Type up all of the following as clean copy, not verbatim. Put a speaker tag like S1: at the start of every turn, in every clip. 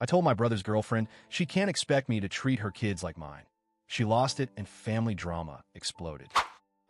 S1: I told my brother's girlfriend she can't expect me to treat her kids like mine. She lost it and family drama exploded.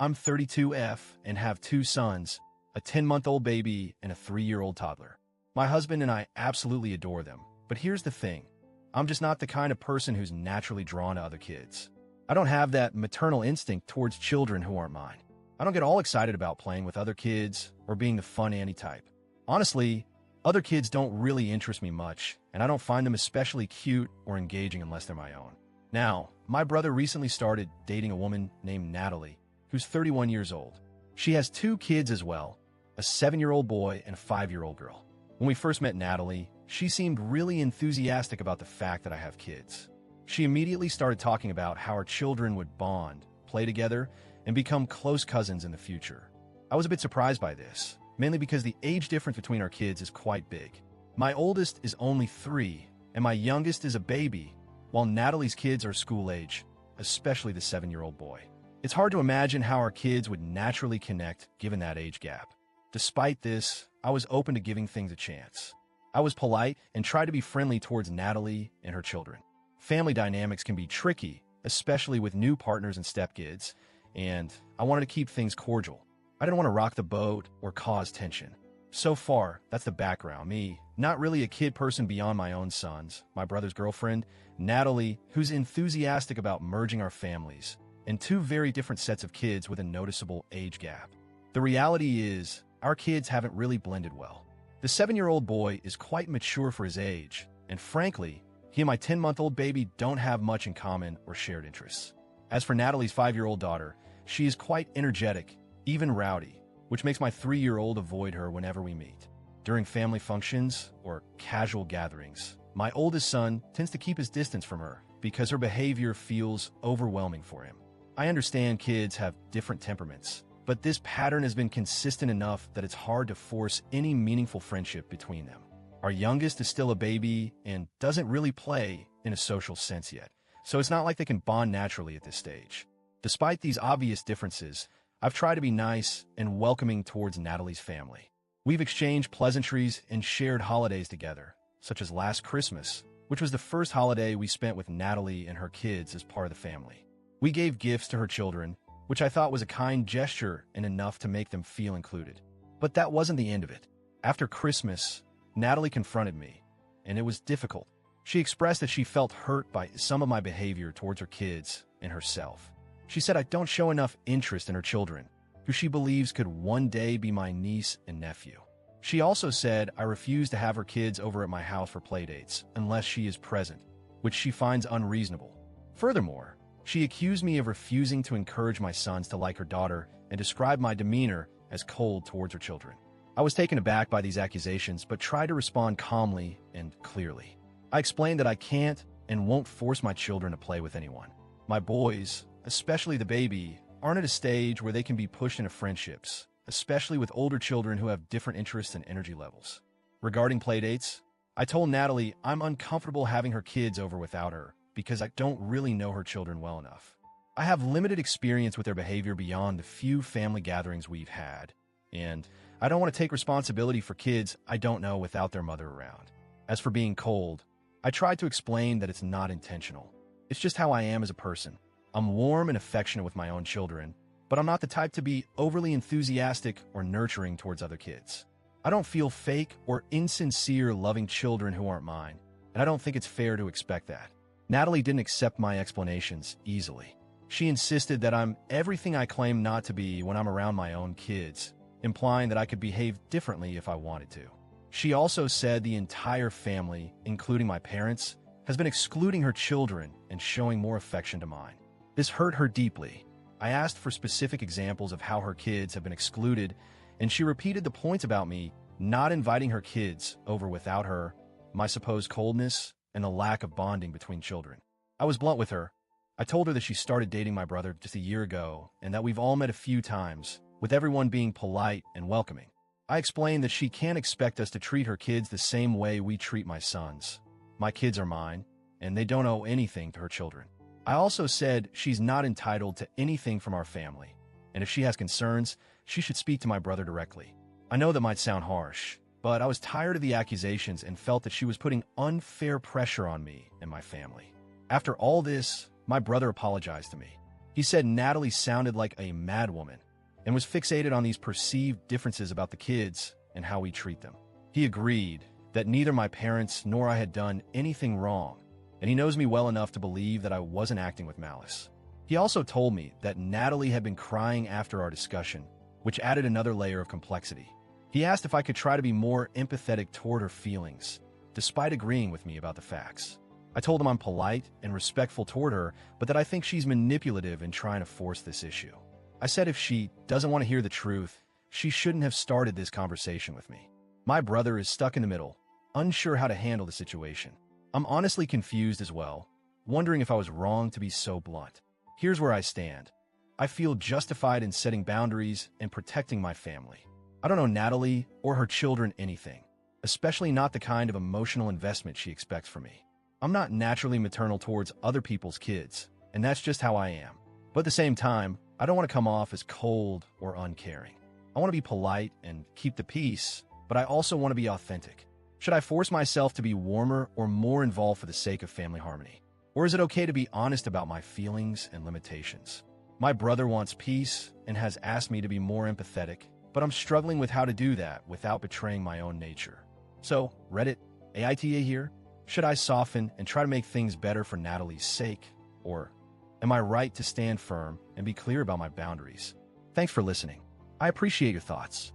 S1: I'm 32F and have two sons, a 10-month-old baby and a 3-year-old toddler. My husband and I absolutely adore them, but here's the thing. I'm just not the kind of person who's naturally drawn to other kids. I don't have that maternal instinct towards children who aren't mine. I don't get all excited about playing with other kids or being the fun Annie type. Honestly, other kids don't really interest me much, and I don't find them especially cute or engaging unless they're my own. Now, my brother recently started dating a woman named Natalie, who's 31 years old. She has 2 kids as well, a 7-year-old boy and a 5-year-old girl. When we first met Natalie, she seemed really enthusiastic about the fact that I have kids. She immediately started talking about how our children would bond, play together, and become close cousins in the future. I was a bit surprised by this, mainly because the age difference between our kids is quite big. My oldest is only 3, and my youngest is a baby, while Natalie's kids are school age, especially the 7-year-old boy. It's hard to imagine how our kids would naturally connect given that age gap. Despite this, I was open to giving things a chance. I was polite and tried to be friendly towards Natalie and her children. Family dynamics can be tricky, especially with new partners and stepkids, and I wanted to keep things cordial. I didn't want to rock the boat or cause tension. So far, that's the background. Me, not really a kid person beyond my own sons, my brother's girlfriend, Natalie, who's enthusiastic about merging our families, and 2 very different sets of kids with a noticeable age gap. The reality is, our kids haven't really blended well. The 7-year-old boy is quite mature for his age, and frankly, he and my 10-month-old baby don't have much in common or shared interests. As for Natalie's 5-year-old daughter, she is quite energetic, even rowdy, which makes my 3-year-old avoid her whenever we meet. During family functions or casual gatherings, my oldest son tends to keep his distance from her because her behavior feels overwhelming for him. I understand kids have different temperaments, but this pattern has been consistent enough that it's hard to force any meaningful friendship between them. Our youngest is still a baby and doesn't really play in a social sense yet, so it's not like they can bond naturally at this stage. Despite these obvious differences, I've tried to be nice and welcoming towards Natalie's family. We've exchanged pleasantries and shared holidays together, such as last Christmas, which was the first holiday we spent with Natalie and her kids as part of the family. We gave gifts to her children, which I thought was a kind gesture and enough to make them feel included. But that wasn't the end of it. After Christmas, Natalie confronted me, and it was difficult. She expressed that she felt hurt by some of my behavior towards her kids and herself. She said I don't show enough interest in her children, who she believes could one day be my niece and nephew. She also said I refuse to have her kids over at my house for playdates unless she is present, which she finds unreasonable. Furthermore, she accused me of refusing to encourage my sons to like her daughter and described my demeanor as cold towards her children. I was taken aback by these accusations, but tried to respond calmly and clearly. I explained that I can't and won't force my children to play with anyone. My boys, especially the baby, aren't at a stage where they can be pushed into friendships, especially with older children who have different interests and energy levels. Regarding playdates, I told Natalie I'm uncomfortable having her kids over without her because I don't really know her children well enough. I have limited experience with their behavior beyond the few family gatherings we've had, and I don't want to take responsibility for kids I don't know without their mother around. As for being cold, I tried to explain that it's not intentional. It's just how I am as a person. I'm warm and affectionate with my own children, but I'm not the type to be overly enthusiastic or nurturing towards other kids. I don't feel fake or insincere loving children who aren't mine, and I don't think it's fair to expect that. Natalie didn't accept my explanations easily. She insisted that I'm everything I claim not to be when I'm around my own kids, implying that I could behave differently if I wanted to. She also said the entire family, including my parents, has been excluding her children and showing more affection to mine. This hurt her deeply. I asked for specific examples of how her kids have been excluded, and she repeated the points about me not inviting her kids over without her, my supposed coldness, and the lack of bonding between children. I was blunt with her. I told her that she started dating my brother just a year ago and that we've all met a few times, with everyone being polite and welcoming. I explained that she can't expect us to treat her kids the same way we treat my sons. My kids are mine, and they don't owe anything to her children. I also said she's not entitled to anything from our family, and if she has concerns, she should speak to my brother directly. I know that might sound harsh, but I was tired of the accusations and felt that she was putting unfair pressure on me and my family. After all this, my brother apologized to me. He said Natalie sounded like a madwoman and was fixated on these perceived differences about the kids and how we treat them. He agreed that neither my parents nor I had done anything wrong, and he knows me well enough to believe that I wasn't acting with malice. He also told me that Natalie had been crying after our discussion, which added another layer of complexity. He asked if I could try to be more empathetic toward her feelings, despite agreeing with me about the facts. I told him I'm polite and respectful toward her, but that I think she's manipulative in trying to force this issue. I said if she doesn't want to hear the truth, she shouldn't have started this conversation with me. My brother is stuck in the middle, unsure how to handle the situation. I'm honestly confused as well, wondering if I was wrong to be so blunt. Here's where I stand. I feel justified in setting boundaries and protecting my family. I don't know Natalie or her children anything, especially not the kind of emotional investment she expects from me. I'm not naturally maternal towards other people's kids, and that's just how I am. But at the same time, I don't want to come off as cold or uncaring. I want to be polite and keep the peace, but I also want to be authentic. Should I force myself to be warmer or more involved for the sake of family harmony? Or is it okay to be honest about my feelings and limitations? My brother wants peace and has asked me to be more empathetic, but I'm struggling with how to do that without betraying my own nature. So, Reddit, AITA here. Should I soften and try to make things better for Natalie's sake? Or am I right to stand firm and be clear about my boundaries? Thanks for listening. I appreciate your thoughts.